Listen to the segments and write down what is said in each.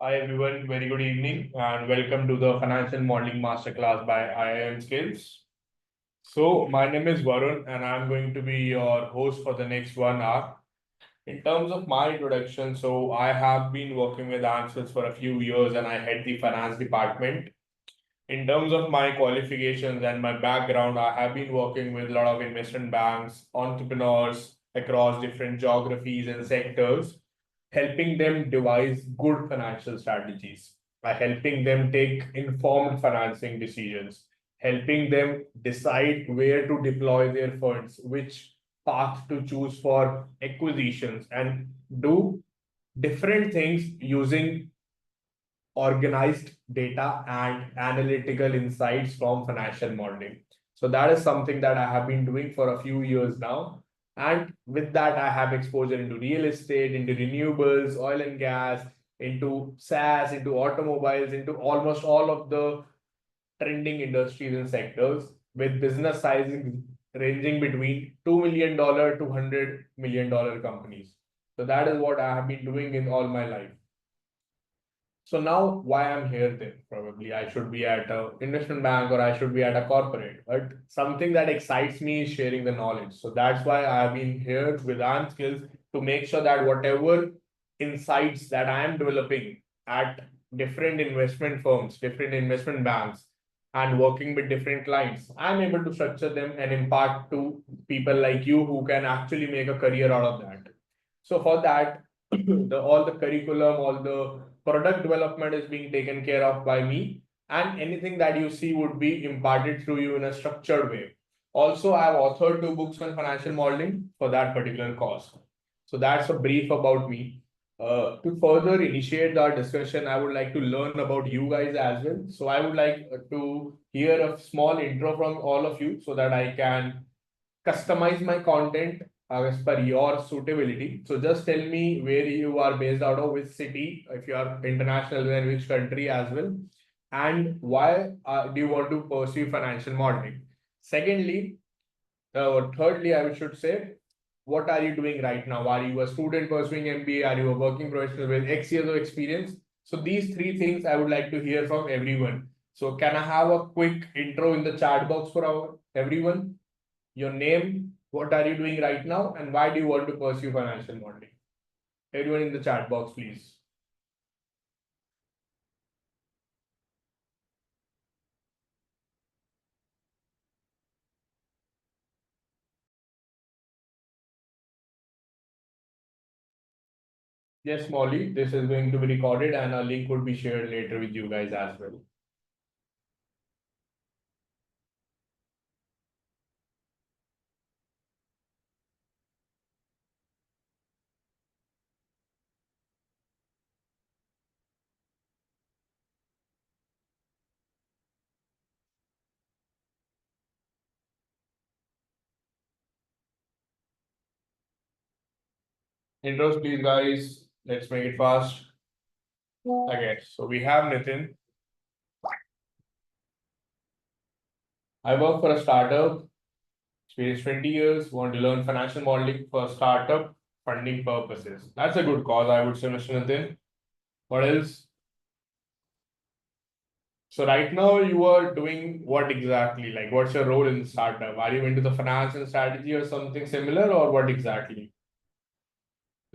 Hi everyone, very good evening and welcome to the Financial Modeling Masterclass by IIM Skills. So my name is Varun and I'm going to be your host for the next 1 hour. In terms of my introduction, so I have been working with Answers for a few years and I head the finance department. In terms of my qualifications and my background, I have been working with a lot of investment banks, entrepreneurs across different geographies and sectors, helping them devise good financial strategies, by helping them take informed financing decisions, helping them decide where to deploy their funds, which path to choose for acquisitions, and do different things using organized data and analytical insights from financial modeling. So that is something that I have been doing for a few years now. And with that, I have exposure into real estate, into renewables, oil and gas, into SaaS, into automobiles, into almost all of the trending industries and sectors with business sizing ranging between $2 million to $100 million companies. So that is what I have been doing in all my life. So now why I'm here then? Probably I should be at a investment bank or I should be at a corporate. But something that excites me is sharing the knowledge. So that's why I've been here with IIM Skills to make sure that whatever insights that I am developing at different investment firms, different investment banks, and working with different clients, I'm able to structure them and impart to people like you who can actually make a career out of that. So for that, all the curriculum, all the product development is being taken care of by me, and anything that you see would be imparted through you in a structured way. Also, I have authored 2 books on financial modeling for that particular cause. So that's a brief about me. To further initiate our discussion, I would like to learn about you guys as well. So I would like to hear a small intro from all of you so that I can customize my content as per your suitability. So just tell me where you are based out of, which city, if you are international, then which country as well, and why do you want to pursue financial modeling. Secondly, or thirdly, I should say, what are you doing right now? Are you a student pursuing MBA? Are you a working professional with X years of experience? So these 3 things I would like to hear from everyone. So can I have a quick intro in the chat box for everyone? Your name, what are you doing right now, and why do you want to pursue financial modeling? Everyone in the chat box, please. Yes, Molly, this is going to be recorded and a link would be shared later with you guys as well. Intros, please, guys. Let's make it fast. Okay, so we have Nitin. I work for a startup, experience 20 years, want to learn financial modeling for startup funding purposes. That's a good cause, I would say, Mr. Nitin. What else? So right now you are doing what exactly? Like what's your role in the startup? Are you into the finance and strategy or something similar, or what exactly?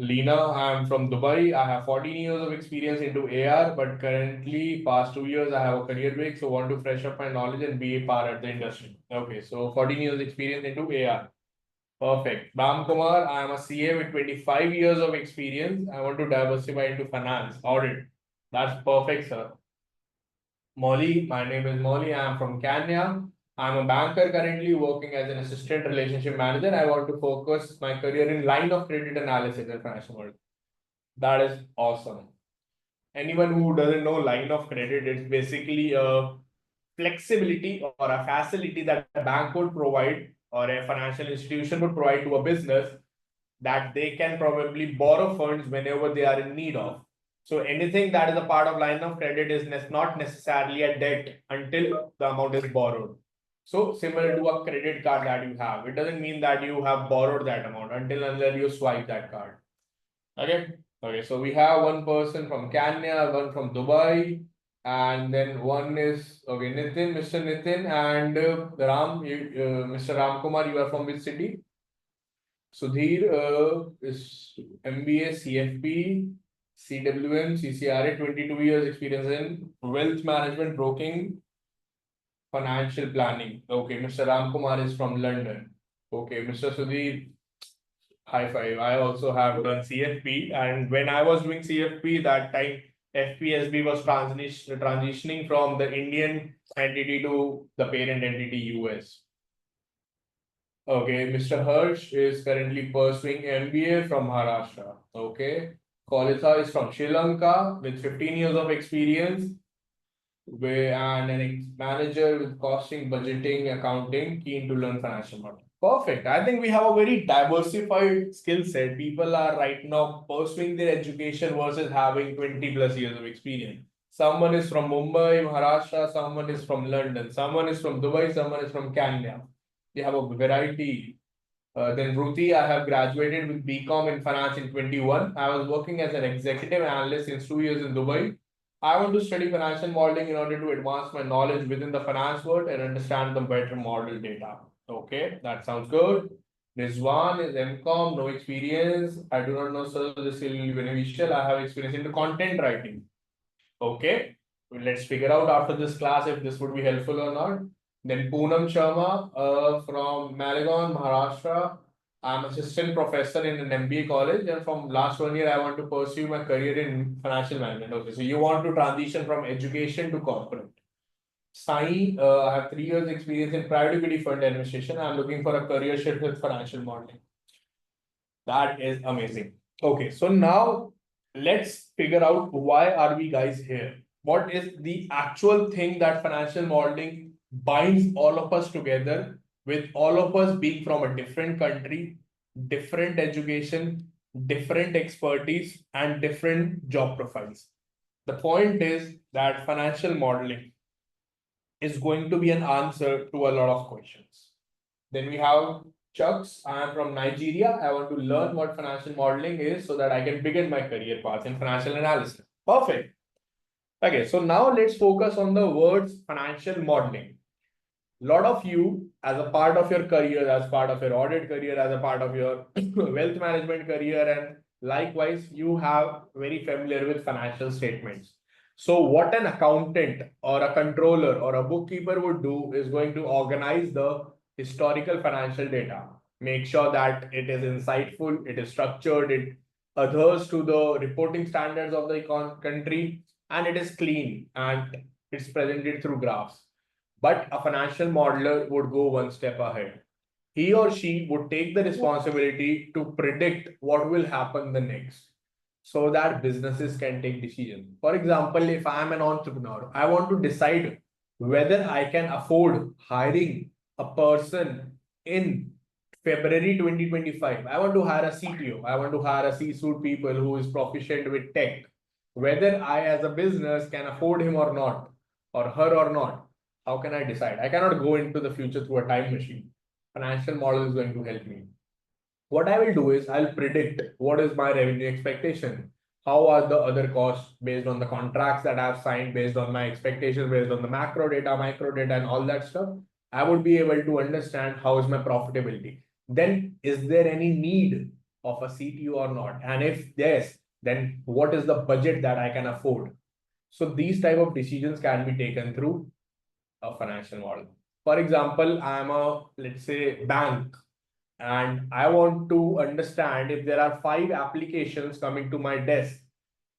Lena, I'm from Dubai. I have 14 years of experience into AR, but currently past 2 years I have a career break, so want to fresh up my knowledge and be a part of the industry. Okay, so 14 years experience into AR. Perfect. Ram Kumar, I am a CA with 25 years of experience. I want to diversify into finance, audit. That's perfect, sir. Molly, my name is Molly. I am from Kenya. I'm a banker currently working as an assistant relationship manager. I want to focus my career in line of credit analysis and financial modeling. That is awesome. Anyone who doesn't know line of credit, it's basically a flexibility or a facility that a bank would provide or a financial institution would provide to a business that they can probably borrow funds whenever they are in need of. So anything that is a part of line of credit is not necessarily a debt until the amount is borrowed. So similar to a credit card that you have, it doesn't mean that you have borrowed that amount until you swipe that card. Okay. Okay, so we have one person from Kenya, one from Dubai, and then one is okay, Nitin, Mr. Nitin, and Mr. Ram Kumar. You are from which city? Sudhir is MBA, CFP, CWM, CCRA, 22 years experience in wealth management, broking, financial planning. Okay, Mr. Ram Kumar is from London. Okay, Mr. Sudhir, high five. I also have done CFP, and when I was doing CFP, that time FPSB was transitioning from the Indian entity to the parent entity US. Okay, Mr. Harsh is currently pursuing MBA from Maharashtra. Okay, Kalitha is from Sri Lanka with 15 years of experience and an manager with costing, budgeting, accounting, keen to learn financial model. Perfect. I think we have a very diversified skill set. People are right now pursuing their education versus having 20 plus years of experience. Someone is from Mumbai, Maharashtra, someone is from London, someone is from Dubai, someone is from Kenya. They have a variety. Then Ruti, I have graduated with BCom in finance in 21. I was working as an executive analyst since 2 years in Dubai. I want to study financial modeling in order to advance my knowledge within the finance world and understand the better model data. Okay, that sounds good. Rizwan is MCom, no experience. I do not know, sir, this will be beneficial. I have experience in the content writing. Okay, let's figure out after this class if this would be helpful or not. Then Poonam Sharma from Malegaon, Maharashtra. I'm assistant professor in an MBA college, and from last 1 year, I want to pursue my career in financial management. Okay, so you want to transition from education to corporate. Sai, I have 3 years experience in private equity fund administration. I'm looking for a career shift with financial modeling. That is amazing. Okay, so now let's figure out why are we guys here? What is the actual thing that financial modeling binds all of us together, with all of us being from a different country, different education, different expertise, and different job profiles. The point is that financial modeling is going to be an answer to a lot of questions. Then we have Chucks. I am from Nigeria. I want to learn what financial modeling is so that I can begin my career path in financial analysis. Perfect. Okay, so now let's focus on the words financial modeling. A lot of you, as a part of your career, as part of your audit career, as a part of your wealth management career, and likewise, you have very familiar with financial statements. So what an accountant or a controller or a bookkeeper would do is going to organize the historical financial data, make sure that it is insightful, it is structured, it adheres to the reporting standards of the country, and it is clean and it's presented through graphs. But a financial modeler would go one step ahead. He or she would take the responsibility to predict what will happen the next so that businesses can take decisions. For example, if I am an entrepreneur, I want to decide whether I can afford hiring a person in February 2025. I want to hire a CTO. I want to hire a C-suite people who is proficient with tech. Whether I as a business can afford him or not, or her or not, how can I decide? I cannot go into the future through a time machine. Financial model is going to help me. What I will do is I'll predict what is my revenue expectation. How are the other costs based on the contracts that I've signed, based on my expectations, based on the macro data, micro data, and all that stuff. I would be able to understand how is my profitability. Then is there any need of a CTO or not? And if yes, then what is the budget that I can afford? So these type of decisions can be taken through a financial model. For example, I'm a, let's say, bank, and I want to understand if there are 5 applications coming to my desk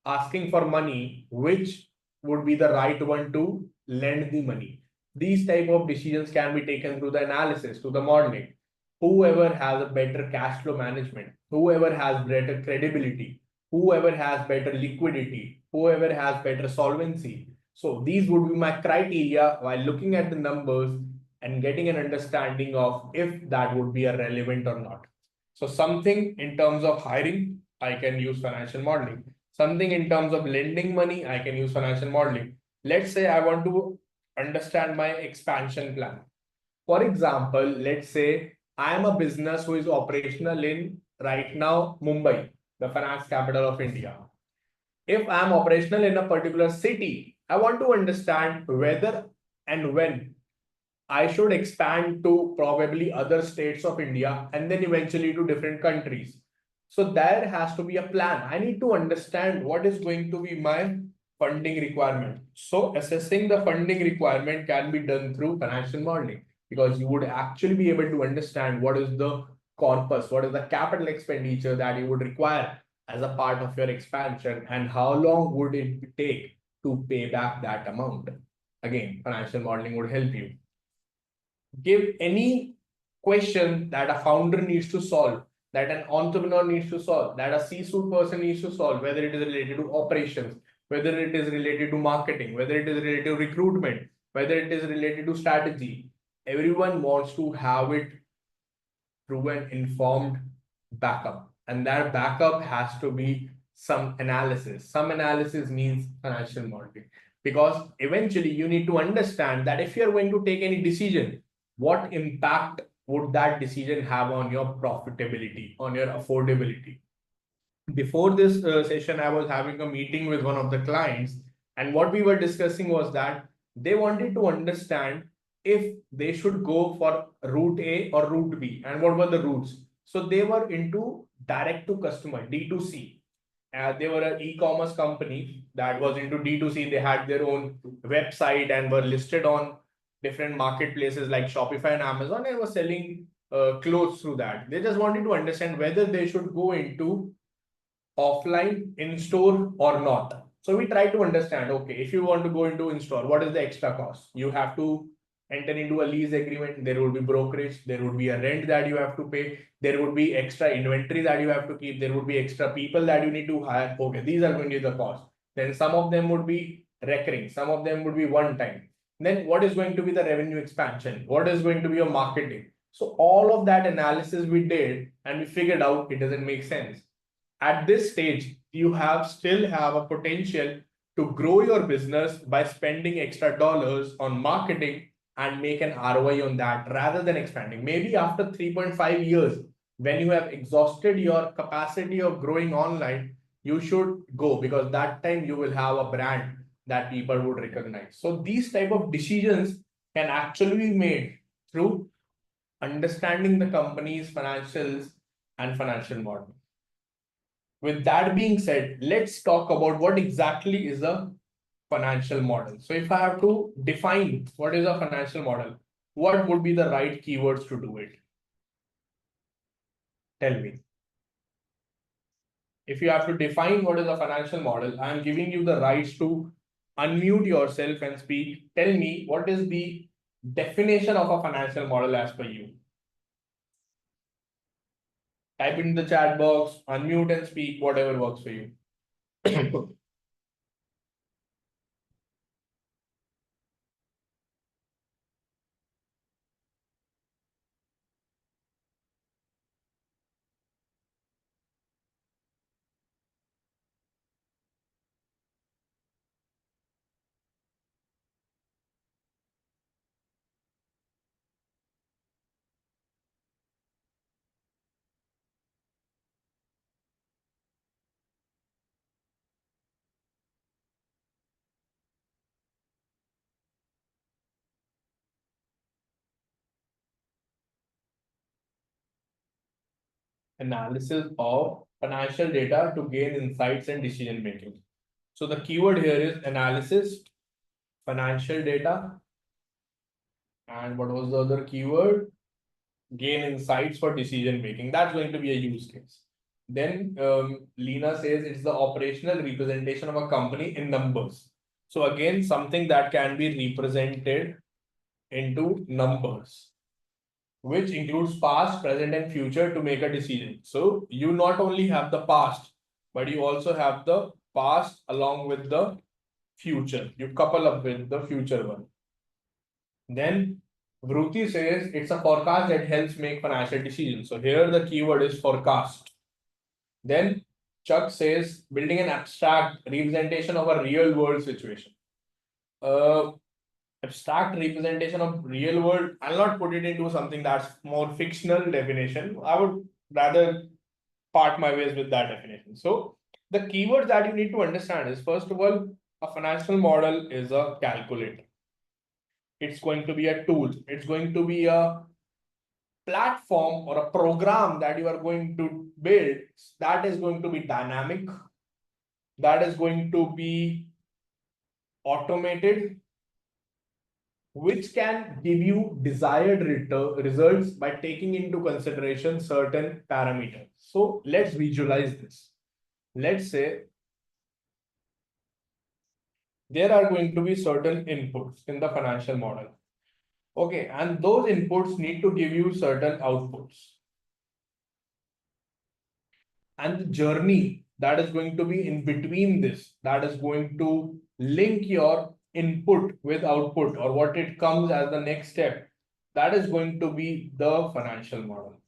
asking for money, which would be the right one to lend the money. These type of decisions can be taken through the analysis, through the modeling. Whoever has a better cash flow management, whoever has better credibility, whoever has better liquidity, whoever has better solvency. So these would be my criteria while looking at the numbers and getting an understanding of if that would be a relevant or not. So something in terms of hiring, I can use financial modeling. Something in terms of lending money, I can use financial modeling. Let's say I want to understand my expansion plan. For example, let's say I am a business who is operational in right now Mumbai. the finance capital of India. If I'm operational in a particular city, I want to understand whether and when I should expand to probably other states of India and then eventually to different countries. So there has to be a plan. I need to understand what is going to be my funding requirement. So assessing the funding requirement can be done through financial modeling because you would actually be able to understand what is the corpus, what is the capital expenditure that you would require as a part of your expansion and how long would it take to pay back that amount. Again, financial modeling would help you give any question that a founder needs to solve, that an entrepreneur needs to solve, that a C-suite person needs to solve, whether it is related to operations, whether it is related to marketing, whether it is related to recruitment, whether it is related to strategy. Everyone wants to have it through an informed backup. And that backup has to be some analysis. Some analysis means financial modeling. Because eventually you need to understand that if you're going to take any decision, what impact would that decision have on your profitability, on your affordability? Before this session, I was having a meeting with one of the clients, and what we were discussing was that they wanted to understand if they should go for route A or route B, and what were the routes. So they were into direct to customer, D2C. They were an e-commerce company that was into D2C. They had their own website and were listed on different marketplaces like Shopify and Amazon and were selling clothes through that. They just wanted to understand whether they should go into offline, in store or not. So we try to understand, okay, if you want to go into in store, what is the extra cost? You have to enter into a lease agreement. There will be brokerage. There would be a rent that you have to pay. There would be extra inventory that you have to keep. There would be extra people that you need to hire. Okay, these are going to be the cost. Then some of them would be recurring. Some of them would be one time. Then what is going to be the revenue expansion? What is going to be your marketing? So all of that analysis we did and we figured out it doesn't make sense. At this stage, you still have a potential to grow your business by spending extra dollars on marketing and make an ROI on that rather than expanding. Maybe after 3.5 years, when you have exhausted your capacity of growing online, you should go because that time you will have a brand that people would recognize. So these type of decisions can actually be made through understanding the company's financials and financial model. With that being said, let's talk about what exactly is a financial model. So if I have to define what is a financial model, what would be the right keywords to do it? Tell me. If you have to define what is a financial model, I am giving you the rights to unmute yourself and speak. Tell me what is the definition of a financial model as per you. Type in the chat box, unmute and speak, whatever works for you. Analysis of financial data to gain insights and decision making. So the keyword here is analysis, financial data, and what was the other keyword? Gain insights for decision making. That's going to be a use case. Then Lena says it's the operational representation of a company in numbers. So again, something that can be represented into numbers, which includes past, present, and future to make a decision. So you not only have the past, but you also have the past along with the future. You couple up with the future one. Then Vruti says it's a forecast that helps make financial decisions. So here the keyword is forecast. Then Chuck says building an abstract representation of a real world situation. Abstract representation of real world, I'll not put it into something that's more fictional definition. I would rather part my ways with that definition. So the keywords that you need to understand is, first of all, a financial model is a calculator. It's going to be a tool. It's going to be a platform or a program that you are going to build that is going to be dynamic, that is going to be automated, which can give you desired results by taking into consideration certain parameters. So let's visualize this. Let's say there are going to be certain inputs in the financial model. Okay, and those inputs need to give you certain outputs. And the journey that is going to be in between this, that is going to link your input with output, or what it comes as the next step, that is going to be the financial model.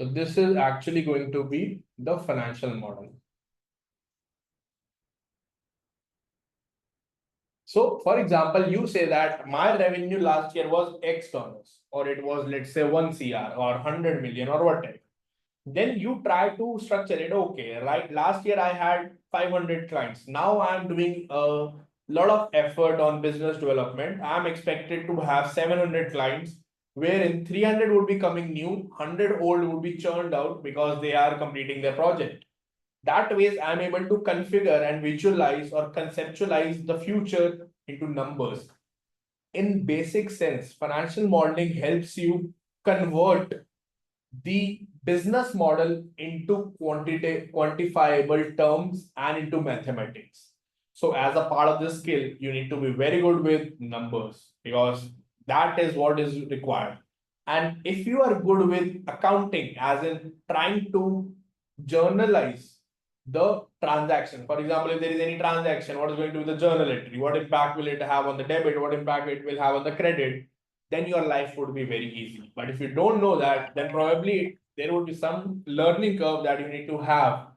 So this is actually going to be the financial model. So for example, you say that my revenue last year was X dollars, or it was, let's say, 1 CR or 100 million or whatever. Then you try to structure it. Okay, right, last year I had 500 clients. Now I'm doing a lot of effort on business development. I'm expected to have 700 clients, wherein 300 would be coming new, 100 old would be churned out because they are completing their project. That way I'm able to configure and visualize or conceptualize the future into numbers. In basic sense, financial modeling helps you convert the business model into quantifiable terms and into mathematics. So as a part of this skill, you need to be very good with numbers, because that is what is required. And if you are good with accounting, as in trying to journalize the transaction. For example, if there is any transaction, what is going to be the journal entry? What impact will it have on the debit? What impact it will have on the credit? Then your life would be very easy. But if you don't know that, then probably there would be some learning curve that you need to have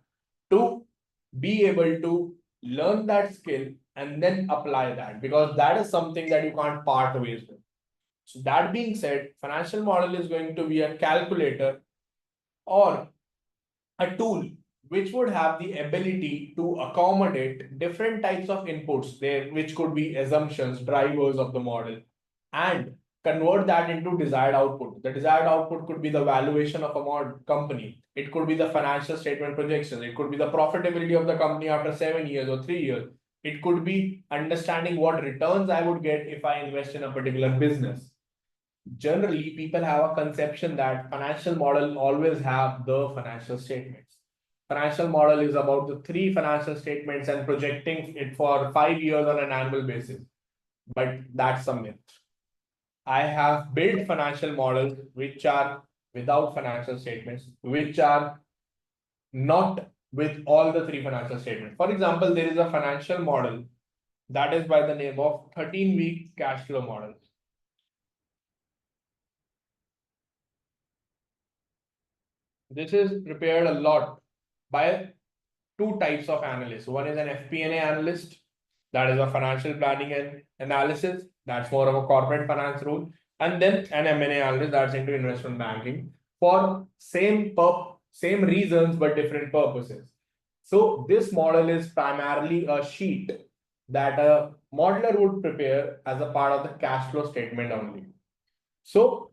to be able to learn that skill and then apply that, because that is something that you can't part ways with. So that being said, financial model is going to be a calculator or a tool which would have the ability to accommodate different types of inputs there, which could be assumptions, drivers of the model, and convert that into desired output. The desired output could be the valuation of a company. It could be the financial statement projections. It could be the profitability of the company after 7 years or 3 years. It could be understanding what returns I would get if I invest in a particular business. Generally, people have a conception that financial model always have the financial statements. Financial model is about the 3 financial statements and projecting it for 5 years on an annual basis. But that's a myth. I have built financial models which are without financial statements, which are not with all the 3 financial statements. For example, there is a financial model that is by the name of 13-week cash flow model. This is prepared a lot by 2 types of analysts. One is an FP&A analyst, that is a financial planning and analysis. That's more of a corporate finance role. And then an M&A analyst that's into investment banking for same reasons but different purposes. So this model is primarily a sheet that a modeler would prepare as a part of the cash flow statement only. So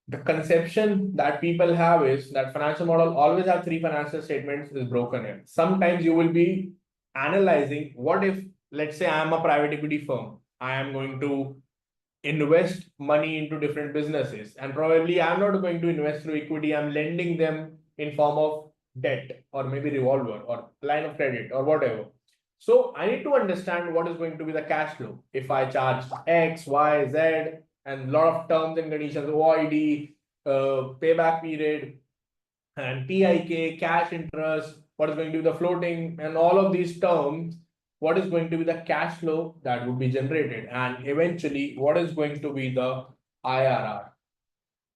the conception that people have is that financial model always have 3 financial statements is broken here. Sometimes you will be analyzing, what if, let's say I am a private equity firm, I am going to invest money into different businesses, and probably I'm not going to invest through equity, I'm lending them in form of debt or maybe revolver or line of credit or whatever. So I need to understand what is going to be the cash flow. If I charge X, Y, Z, and a lot of terms and conditions, OID, payback period, and TIK, cash interest, what is going to be the floating, and all of these terms, what is going to be the cash flow that would be generated, and eventually what is going to be the IRR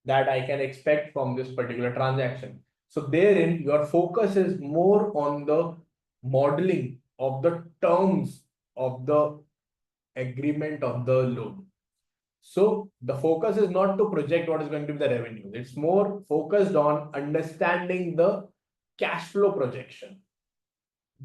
that I can expect from this particular transaction. So therein, your focus is more on the modeling of the terms of the agreement of the loan. So the focus is not to project what is going to be the revenue. It's more focused on understanding the cash flow projection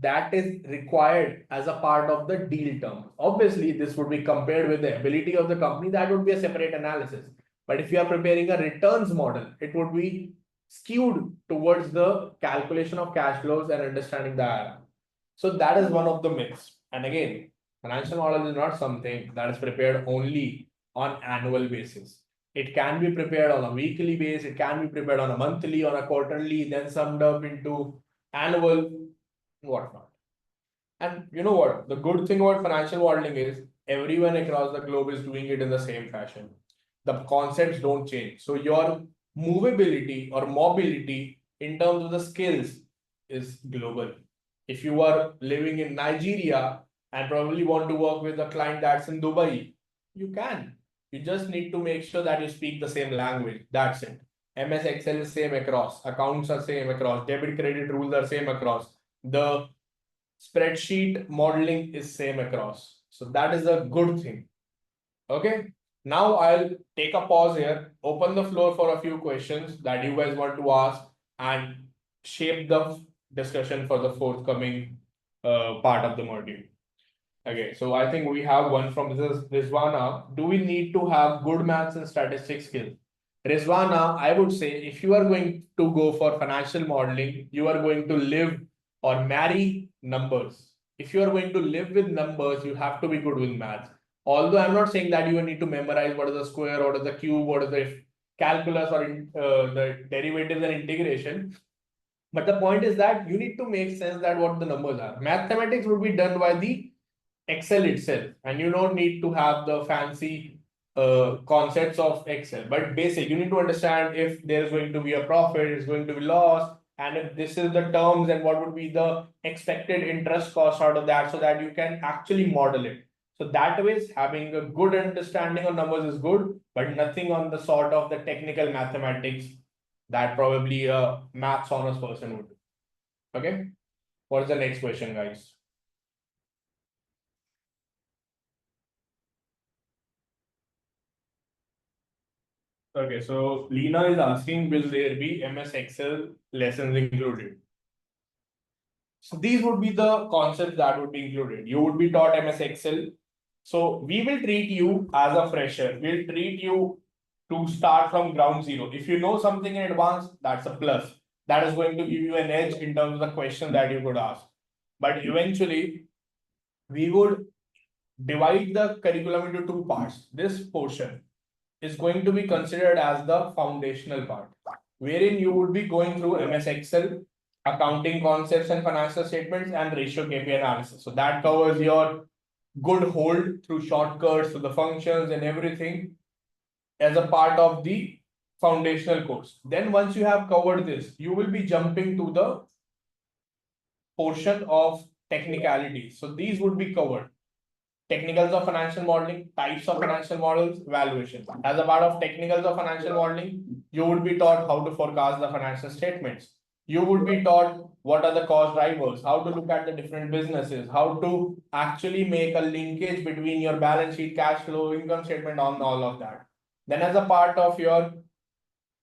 that is required as a part of the deal term. Obviously, this would be compared with the ability of the company. That would be a separate analysis. But if you are preparing a returns model, it would be skewed towards the calculation of cash flows and understanding the IRR. So that is one of the myths. And again, financial model is not something that is prepared only on annual basis. It can be prepared on a weekly basis. It can be prepared on a monthly, on a quarterly, then summed up into annual, whatnot. And you know what? The good thing about financial modeling is everyone across the globe is doing it in the same fashion. The concepts don't change. So your movability or mobility in terms of the skills is global. If you are living in Nigeria and probably want to work with a client that's in Dubai, you can. You just need to make sure that you speak the same language. That's it. MS Excel is same across. Accounts are same across. Debit credit rules are same across. The spreadsheet modeling is same across. So that is a good thing. Okay. Now I'll take a pause here, open the floor for a few questions that you guys want to ask and shape the discussion for the forthcoming part of the module. Okay, so I think we have one from Rizwana. Do we need to have good maths and statistics skills? Rizwana, I would say if you are going to go for financial modeling, you are going to live or marry numbers. If you are going to live with numbers, you have to be good with maths. Although I'm not saying that you need to memorize what is the square, what is the cube, what is the calculus or the derivatives and integration. But the point is that you need to make sense that what the numbers are. Mathematics would be done by the Excel itself, and you don't need to have the fancy concepts of Excel, but basic. You need to understand if there's going to be a profit, it's going to be loss, and if this is the terms, and what would be the expected interest cost out of that, so that you can actually model it. So that way, having a good understanding of numbers is good, but nothing on the sort of the technical mathematics that probably a maths honors person would do. Okay, what's the next question, guys? Okay, so Lena is asking, will there be MS Excel lessons included? So these would be the concepts that would be included. You would be taught MS Excel. So we will treat you as a fresher. We'll treat you to start from ground zero. If you know something in advance, that's a plus. That is going to give you an edge in terms of the question that you could ask. But eventually, we would divide the curriculum into two parts. This portion is going to be considered as the foundational part, wherein you would be going through MS Excel, accounting concepts and financial statements, and ratio KPI analysis. So that covers your good hold through shortcuts to the functions and everything as a part of the foundational course. Then once you have covered this, you will be jumping to the portion of technicalities. So these would be covered. Technicals of financial modeling, types of financial models, valuation. As a part of technicals of financial modeling, you would be taught how to forecast the financial statements. You would be taught what are the cost drivers, how to look at the different businesses, how to actually make a linkage between your balance sheet, cash flow, income statement, on all of that. Then as a part of your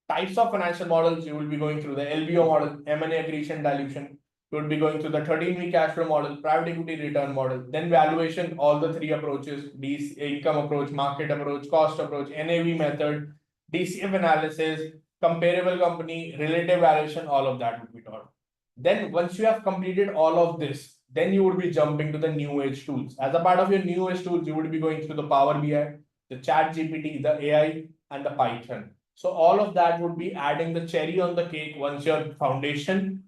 types of financial models, you will be going through the LBO model, M&A accretion dilution. You would be going through the 13-week cash flow model, private equity return model, then valuation, all the three approaches, income approach, market approach, cost approach, NAV method, DCF analysis, comparable company, relative valuation, all of that would be taught. Then once you have completed all of this, then you would be jumping to the new age tools. As a part of your new age tools, you would be going through the Power BI, the Chat GPT, the AI, and the Python. So all of that would be adding the cherry on the cake once your foundation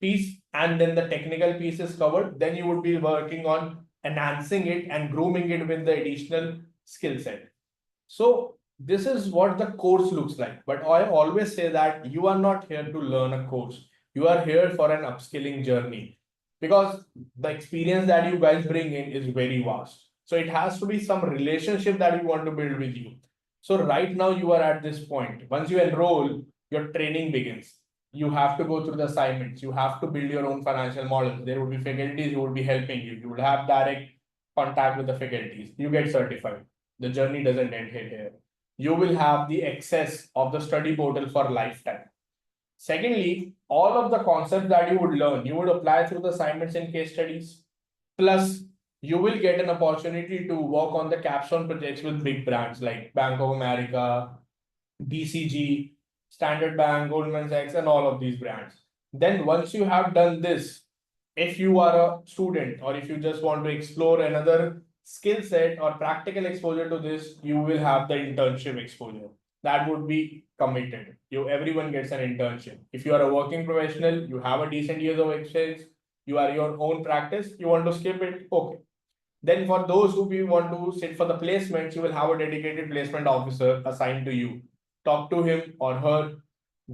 piece and then the technical piece is covered. Then you would be working on enhancing it and grooming it with the additional skill set. So this is what the course looks like. But I always say that you are not here to learn a course. You are here for an upskilling journey because the experience that you guys bring in is very vast. So it has to be some relationship that we want to build with you. So right now you are at this point. Once you enroll, your training begins. You have to go through the assignments. You have to build your own financial models. There will be faculties who will be helping you. You will have direct contact with the faculties. You get certified. The journey doesn't end here. You will have the access of the study portal for lifetime. Secondly, all of the concepts that you would learn, you would apply through the assignments and case studies. Plus, you will get an opportunity to work on the capstone projects with big brands like Bank of America, BCG, Standard Bank, Goldman Sachs, and all of these brands. Then once you have done this, if you are a student or if you just want to explore another skill set or practical exposure to this, you will have the internship exposure. That would be committed. Everyone gets an internship. If you are a working professional, you have a decent years of experience, you are your own practice, you want to skip it, okay. Then for those who we want to sit for the placements, you will have a dedicated placement officer assigned to you. Talk to him or her,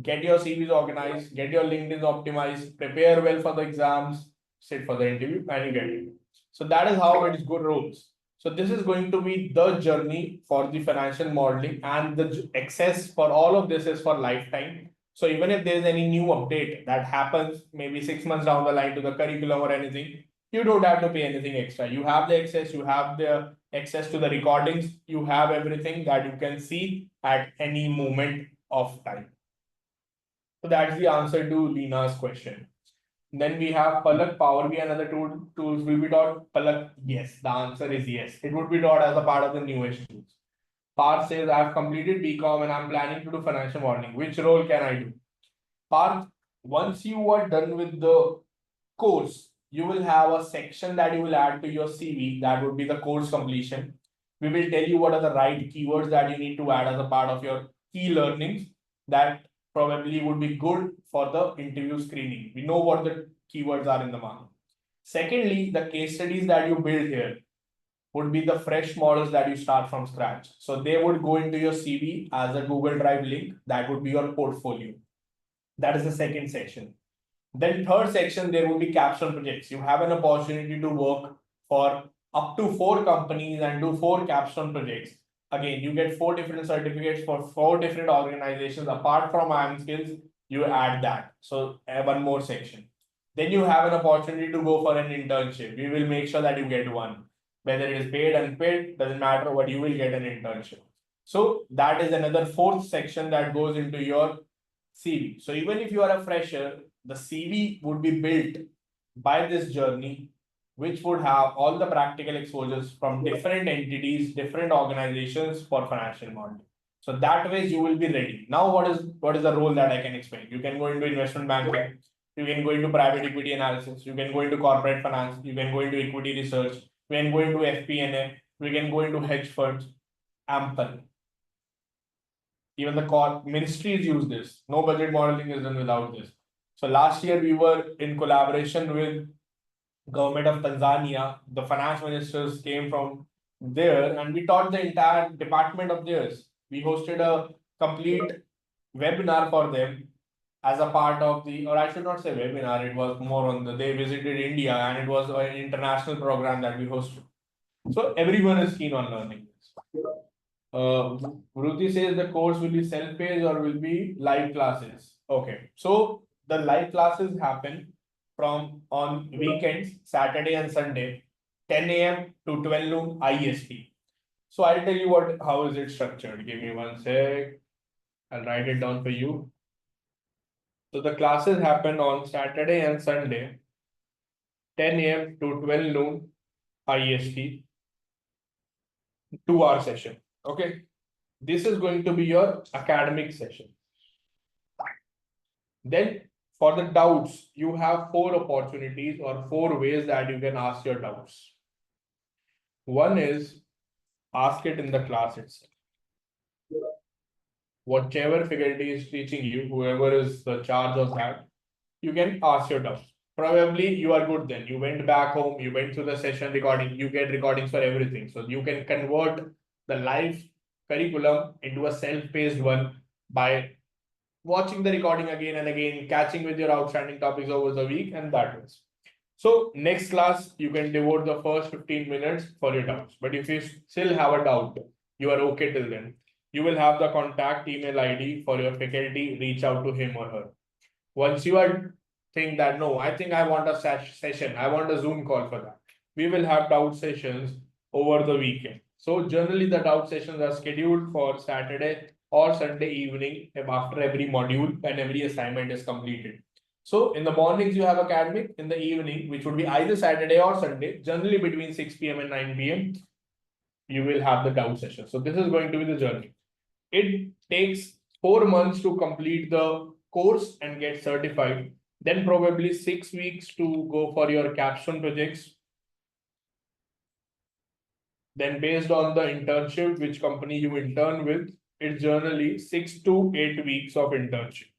get your CVs organized, get your LinkedIn optimized, prepare well for the exams, sit for the interview, and you get it. So that is how it is good roles. So this is going to be the journey for the financial modeling, and the access for all of this is for lifetime. So even if there is any new update that happens maybe 6 months down the line to the curriculum or anything, you don't have to pay anything extra. You have the access, you have the access to the recordings, you have everything that you can see at any moment of time. So that's the answer to Lina's question. Then we have Palak, Power BI and other tools will be taught. Palak, yes, the answer is yes. It would be taught as a part of the newest tools. Parth says, I have completed BCom and I'm planning to do financial modeling. Which role can I do? Parth, once you are done with the course, you will have a section that you will add to your CV. That would be the course completion. We will tell you what are the right keywords that you need to add as a part of your key learnings that probably would be good for the interview screening. We know what the keywords are in the market. Secondly, the case studies that you build here would be the fresh models that you start from scratch. So they would go into your CV as a Google Drive link. That would be your portfolio. That is the second section. Then third section, there will be capstone projects. You have an opportunity to work for up to 4 companies and do 4 capstone projects. Again, you get 4 different certificates for 4 different organizations. Apart from IIM skills, you add that. So one more section. Then you have an opportunity to go for an internship. We will make sure that you get one. Whether it is paid, unpaid, doesn't matter, but you will get an internship. So that is another 4th section that goes into your CV. So even if you are a fresher, the CV would be built by this journey, which would have all the practical exposures from different entities, different organizations for financial modeling. So that way you will be ready. Now, what is the role that I can explain? You can go into investment banking, you can go into private equity analysis, you can go into corporate finance, you can go into equity research, you can go into FP&A, we can go into hedge funds, ample. Even the ministries use this. No budget modeling is done without this. So last year we were in collaboration with government of Tanzania. The finance ministers came from there and we taught the entire department of theirs. We hosted a complete webinar for them as a part of the, or I should not say webinar, it was more on they visited India and it was an international program that we hosted. So everyone is keen on learning this. Ruti says the course will be self-paced or will be live classes. Okay, so the live classes happen from on weekends, Saturday and Sunday, 10 a.m. to 12 noon IST. So I'll tell you how is it structured. Give me one sec. I'll write it down for you. So the classes happen on Saturday and Sunday, 10 a.m. to 12 noon IST, 2-hour session. Okay. This is going to be your academic session. Then for the doubts, you have 4 opportunities or 4 ways that you can ask your doubts. One is ask it in the class itself. Whichever faculty is teaching you, whoever is the charge of that, you can ask your doubts. Probably you are good then. You went back home, you went through the session recording, you get recordings for everything. So you can convert the live curriculum into a self-paced one by watching the recording again and again, catching with your outstanding topics over the week, and that is. So next class, you can devote the first 15 minutes for your doubts. But if you still have a doubt, you are okay till then. You will have the contact email ID for your faculty, reach out to him or her. Once you are think that, no, I think I want a session, I want a Zoom call for that. We will have doubt sessions over the weekend. So generally the doubt sessions are scheduled for Saturday or Sunday evening after every module and every assignment is completed. So in the mornings you have academic, in the evening, which would be either Saturday or Sunday, generally between 6 p.m. and 9 p.m., you will have the doubt session. So this is going to be the journey. It takes 4 months to complete the course and get certified. Then probably 6 weeks to go for your capstone projects. Then based on the internship, which company you intern with, it's generally 6 to 8 weeks of internship.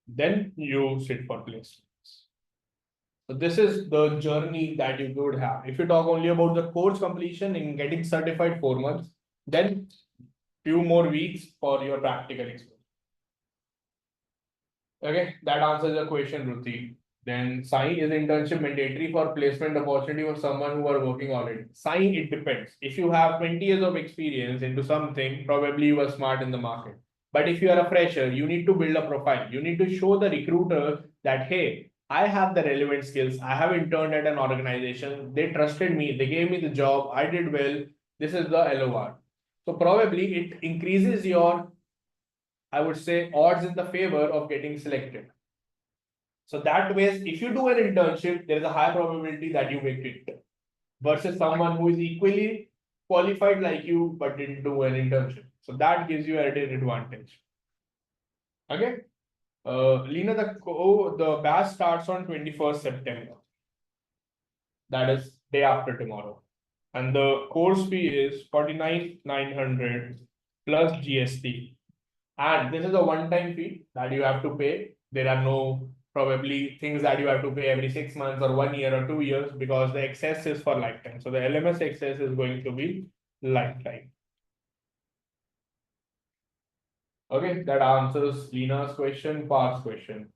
Then you sit for placements. So this is the journey that you would have. If you talk only about the course completion and getting certified 4 months, then few more weeks for your practical experience. Okay, that answers your question, Ruti. Then sign is internship mandatory for placement opportunity for someone who are working on it. Sign, it depends. If you have 20 years of experience into something, probably you are smart in the market. But if you are a fresher, you need to build a profile. You need to show the recruiter that, hey, I have the relevant skills. I have interned at an organization. They trusted me. They gave me the job. I did well. This is the LOR. So probably it increases your, I would say, odds in the favor of getting selected. So that way, if you do an internship, there is a high probability that you make it versus someone who is equally qualified like you but didn't do an internship. So that gives you an advantage. Okay. Lena, the batch starts on 21st September. That is day after tomorrow. And the course fee is 49,900 plus GST. And this is a one-time fee that you have to pay. There are no probably things that you have to pay every 6 months or 1 year or 2 years because the excess is for lifetime. So the LMS excess is going to be lifetime. Okay, that answers Lina's question, Parth's question.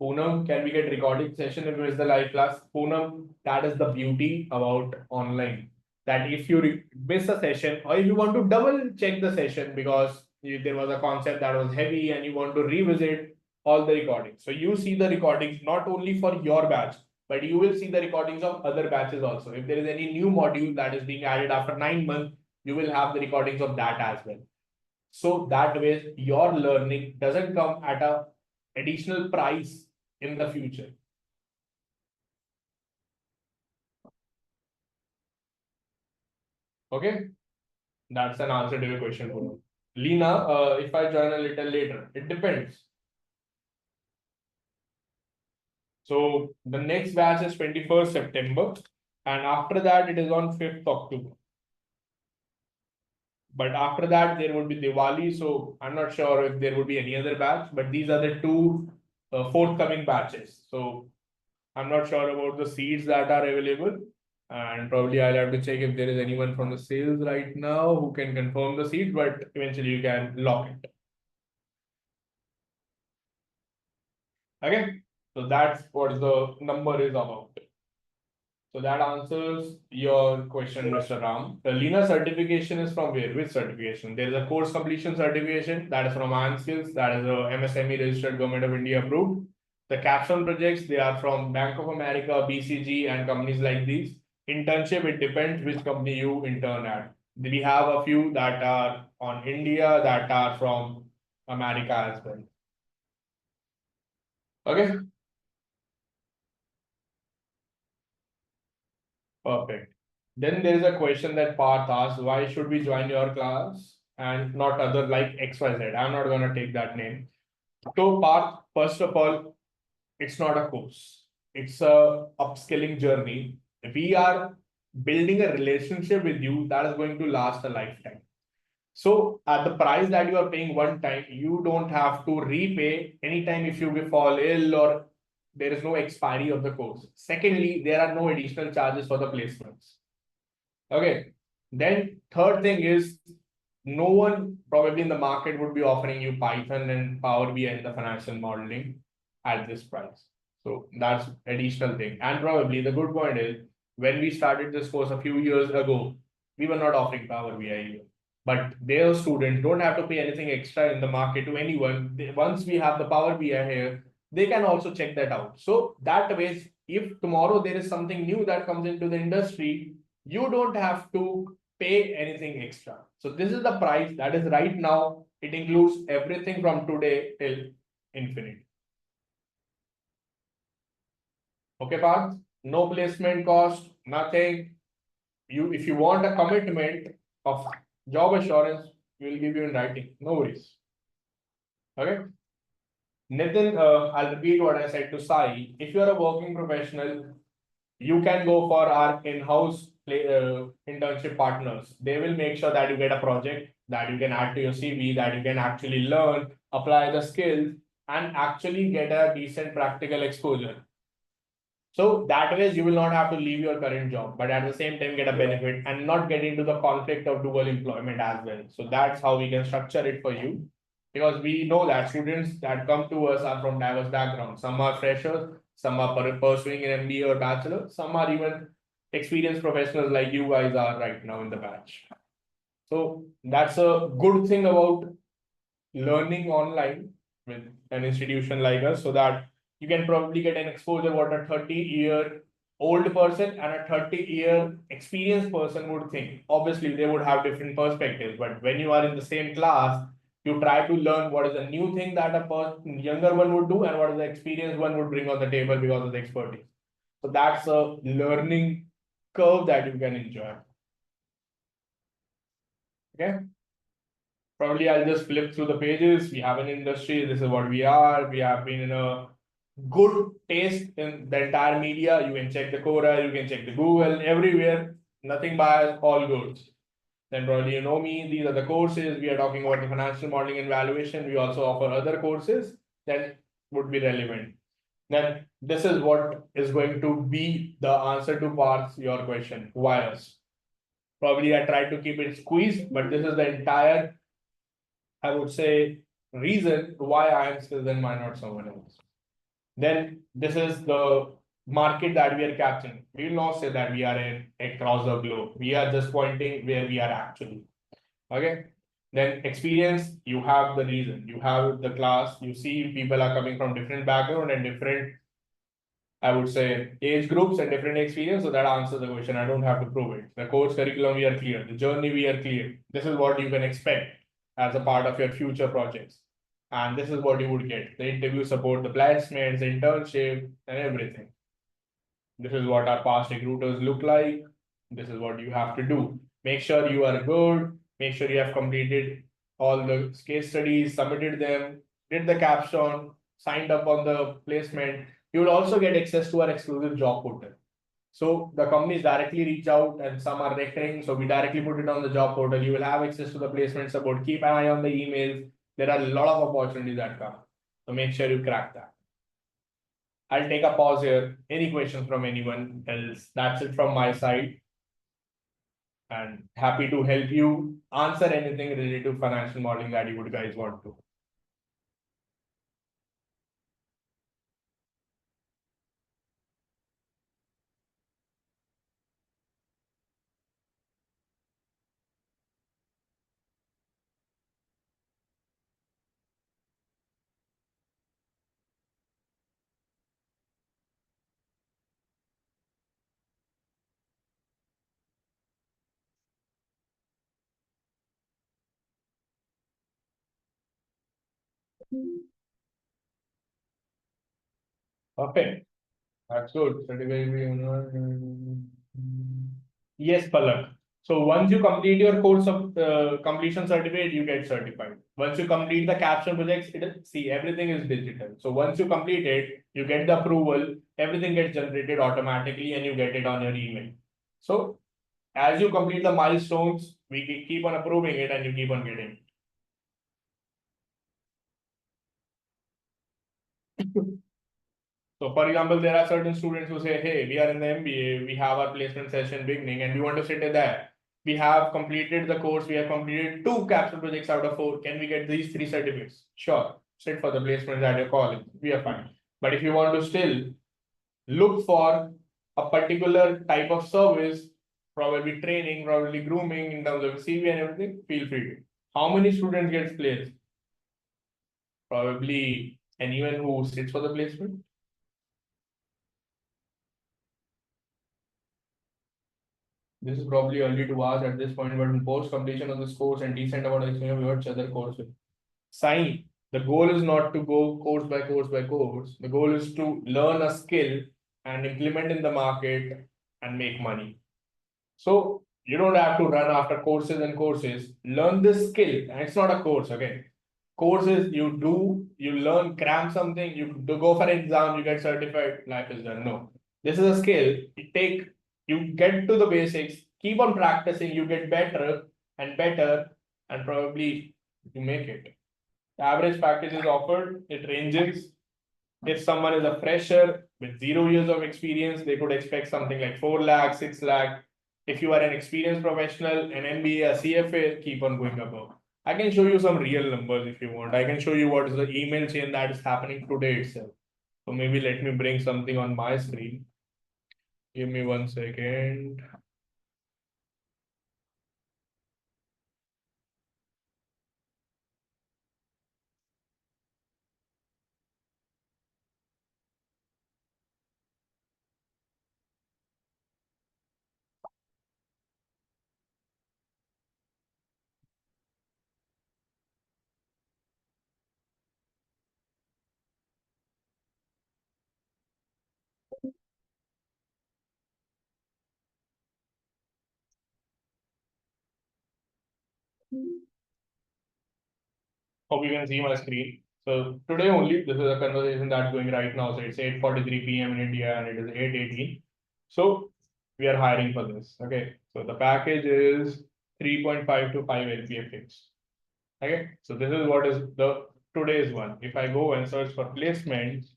Poonam, can we get recording session if it is the live class? Poonam, that is the beauty about online. That if you miss a session or if you want to double check the session because there was a concept that was heavy and you want to revisit all the recordings. So you see the recordings not only for your batch, but you will see the recordings of other batches also. If there is any new module that is being added after 9 months, you will have the recordings of that as well. So that way your learning doesn't come at a additional price in the future. Okay, that's an answer to your question, Pooja. Lena, if I join a little later, it depends. So the next batch is 21st September, and after that it is on 5th October. But after that there would be Diwali, so I'm not sure if there would be any other batch, but these are the two forthcoming batches. So I'm not sure about the seats that are available, and probably I'll have to check if there is anyone from the sales right now who can confirm the seat, but eventually you can lock it. Okay, so that's what the number is about. So that answers your question, Mr. Ram. The Lena certification is from where? Which certification? There is a course completion certification that is from IIM Skills, that is a MSME registered Government of India approved. The capstone projects, they are from Bank of America, BCG, and companies like these. Internship, it depends which company you intern at. We have a few that are on India, that are from America as well. Okay. Perfect. Then there is a question that Parth asked, why should we join your class and not other like XYZ? I'm not going to take that name. So Parth, first of all, it's not a course. It's a upskilling journey. We are building a relationship with you that is going to last a lifetime. So at the price that you are paying one time, you don't have to repay anytime if you fall ill or there is no expiry of the course. Secondly, there are no additional charges for the placements. Okay. Then third thing is no one probably in the market would be offering you Python and Power BI in the financial modeling at this price. So that's additional thing. And probably the good point is when we started this course a few years ago, we were not offering Power BI either. But their students don't have to pay anything extra in the market to anyone. Once we have the Power BI here, they can also check that out. So that way, if tomorrow there is something new that comes into the industry, you don't have to pay anything extra. So this is the price that is right now. It includes everything from today till infinite. Okay, Parth? No placement cost, nothing. If you want a commitment of job assurance, we will give you in writing. No worries. Okay. Nitin, I'll repeat what I said to Sai. If you are a working professional, you can go for our in-house internship partners. They will make sure that you get a project that you can add to your CV, that you can actually learn, apply the skills, and actually get a decent practical exposure. So that way you will not have to leave your current job, but at the same time get a benefit and not get into the conflict of dual employment as well. So that's how we can structure it for you. Because we know that students that come to us are from diverse backgrounds. Some are freshers, some are pursuing an MBA or bachelor, some are even experienced professionals like you guys are right now in the batch. So that's a good thing about learning online with an institution like us, so that you can probably get an exposure what a 30-year old person and a 30-year experienced person would think. Obviously, they would have different perspectives, but when you are in the same class, you try to learn what is a new thing that a younger one would do and what is the experienced one would bring on the table because of the expertise. So that's a learning curve that you can enjoy. Okay. Probably I'll just flip through the pages. We have an industry. This is what we are. We have been in a good taste in the entire media. You can check the Quora, you can check the Google, everywhere. Nothing biased, all good. Then probably you know me. These are the courses. We are talking about the financial modeling and valuation. We also offer other courses that would be relevant. Then this is what is going to be the answer to Parth's your question. Why us? Probably I tried to keep it squeezed, but this is the entire, I would say, reason why I am skilled and why not someone else. Then this is the market that we are capturing. We will not say that we are in across the globe. We are just pointing where we are actually. Okay. Then experience, you have the reason. You have the class. You see people are coming from different background and different, I would say, age groups and different experience. So that answers the question. I don't have to prove it. The course curriculum, we are clear. The journey, we are clear. This is what you can expect as a part of your future projects. And this is what you would get. The interview support, the placements, the internship, and everything. This is what our past recruiters look like. This is what you have to do. Make sure you are good. Make sure you have completed all the case studies, submitted them, did the capstone, signed up on the placement. You will also get access to our exclusive job portal. So the companies directly reach out and some are recurring. So we directly put it on the job portal. You will have access to the placement support. Keep an eye on the emails. There are a lot of opportunities that come. So make sure you crack that. I'll take a pause here. Any questions from anyone else? That's it from my side. And happy to help you answer anything related to financial modeling that you would guys want to. Okay, that's good. Yes, Palak. So once you complete your course of completion certificate, you get certified. Once you complete the caption projects, see everything is digital. So once you complete it, you get the approval, everything gets generated automatically, and you get it on your email. So as you complete the milestones, we keep on approving it, and you keep on getting. So, for example, there are certain students who say, hey, we are in the MBA, we have our placement session beginning, and we want to sit in there. We have completed the course, we have completed 2 capstone projects out of 4. Can we get these 3 certificates? Sure, sit for the placements at your college. We are fine. But if you want to still look for a particular type of service, probably training, probably grooming in terms of CV and everything, feel free to. How many students gets placed? Probably anyone who sits for the placement. This is probably early to ask at this point, but in post completion of this course and decent amount of experience, we watch other courses. Sign. The goal is not to go course by course by course. The goal is to learn a skill and implement in the market and make money. So you don't have to run after courses and courses. Learn this skill, and it's not a course. Okay, courses you do, you learn, cram something, you do go for an exam, you get certified, life is done. No, this is a skill. You get to the basics, keep on practicing, you get better and better, and probably you make it. The average package is offered. It ranges. If someone is a fresher with 0 years of experience, they could expect something like 4 lakh, 6 lakh. If you are an experienced professional, an MBA, a CFA, keep on going above. I can show you some real numbers if you want. I can show you what is the email chain that is happening today itself. So maybe let me bring something on my screen. Give me 1 second. Hope you can see my screen. So today only, this is a conversation that's going right now. So it's 8:43 p.m. in India and it is 8:18. So we are hiring for this. Okay. So the package is 3.5 to 5 LPA fixed. Okay. So this is what is the today's one. If I go and search for placements,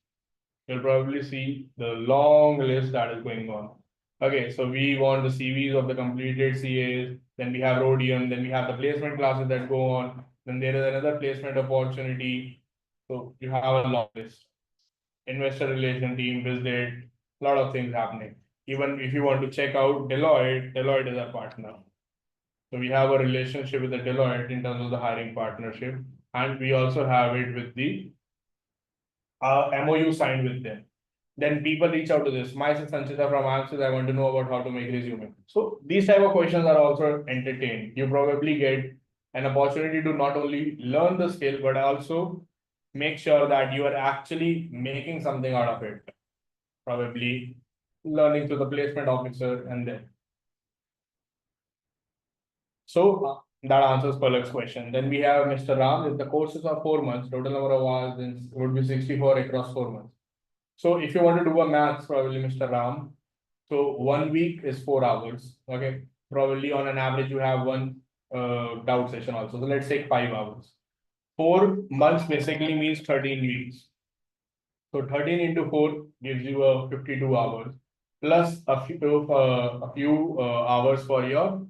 you'll probably see the long list that is going on. Okay, so we want the CVs of the completed CAs, then we have Rhodium, then we have the placement classes that go on, then there is another placement opportunity. So you have a long list. Investor relation team, visit, a lot of things happening. Even if you want to check out Deloitte, Deloitte is our partner. So we have a relationship with the Deloitte in terms of the hiring partnership, and we also have it with the MOU signed with them. Then people reach out to this. Myself, Sanchita from Answers, I want to know about how to make resume. So these type of questions are also entertained. You probably get an opportunity to not only learn the skill, but also make sure that you are actually making something out of it. Probably learning to the placement officer and then. So that answers Palak's question. Then we have Mr. Ram. If the courses are 4 months, total number of hours then would be 64 across 4 months. So if you want to do a maths, probably Mr. Ram. So 1 week is 4 hours. Okay. Probably on an average, you have one doubt session also. So let's take 5 hours. 4 months basically means 13 weeks. So 13 into 4 gives you a 52 hours plus a few hours for your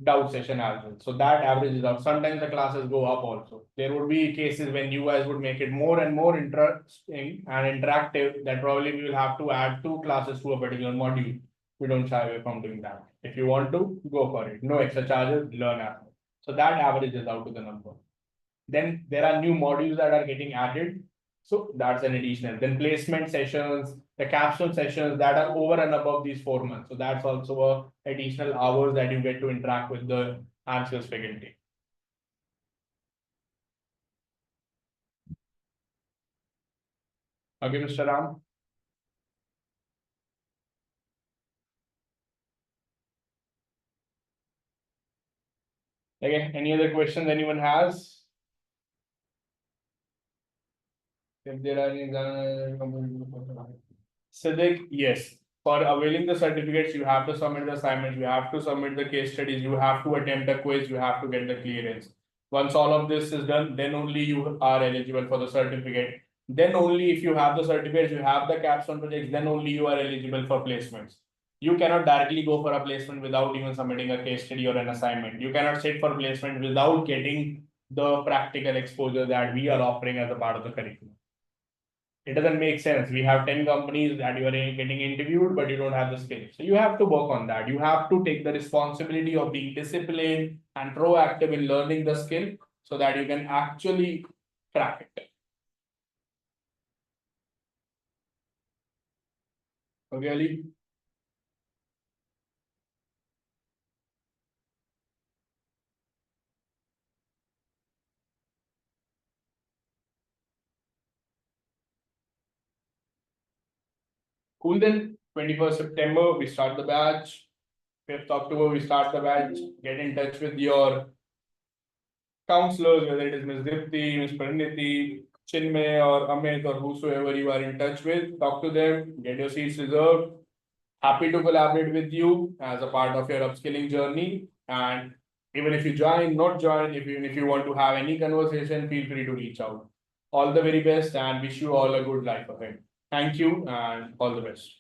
doubt session as well. So that averages out. Sometimes the classes go up also. There would be cases when you guys would make it more and more interesting and interactive that probably we will have to add 2 classes to a particular module. We don't shy away from doing that. If you want to, go for it. No extra charges, learn as well. So that averages out to the number. Then there are new modules that are getting added. So that's an additional. Then placement sessions, the capstone sessions that are over and above these 4 months. So that's also a additional hours that you get to interact with the answers faculty. Okay, Mr. Ram. Okay, any other questions anyone has? If there are any, Siddiq, yes. For availing the certificates, you have to submit the assignments, you have to submit the case studies, you have to attempt a quiz, you have to get the clearance. Once all of this is done, then only you are eligible for the certificate. Then only if you have the certificates, you have the capstone projects, then only you are eligible for placements. You cannot directly go for a placement without even submitting a case study or an assignment. You cannot sit for placement without getting the practical exposure that we are offering as a part of the curriculum. It doesn't make sense. We have 10 companies that you are getting interviewed, but you don't have the skill. So you have to work on that. You have to take the responsibility of being disciplined and proactive in learning the skill so that you can actually crack it. Okay, Ali? Cool then, 21st September, we start the batch. 5th October, we start the batch. Get in touch with your counselors, whether it is Ms. Dipti, Ms. Pariniti, Chinmay, or Amit, or whosoever you are in touch with. Talk to them, get your seats reserved. Happy to collaborate with you as a part of your upskilling journey. And even if you join, not join, even if you want to have any conversation, feel free to reach out. All the very best and wish you all a good life ahead. Thank you and all the best.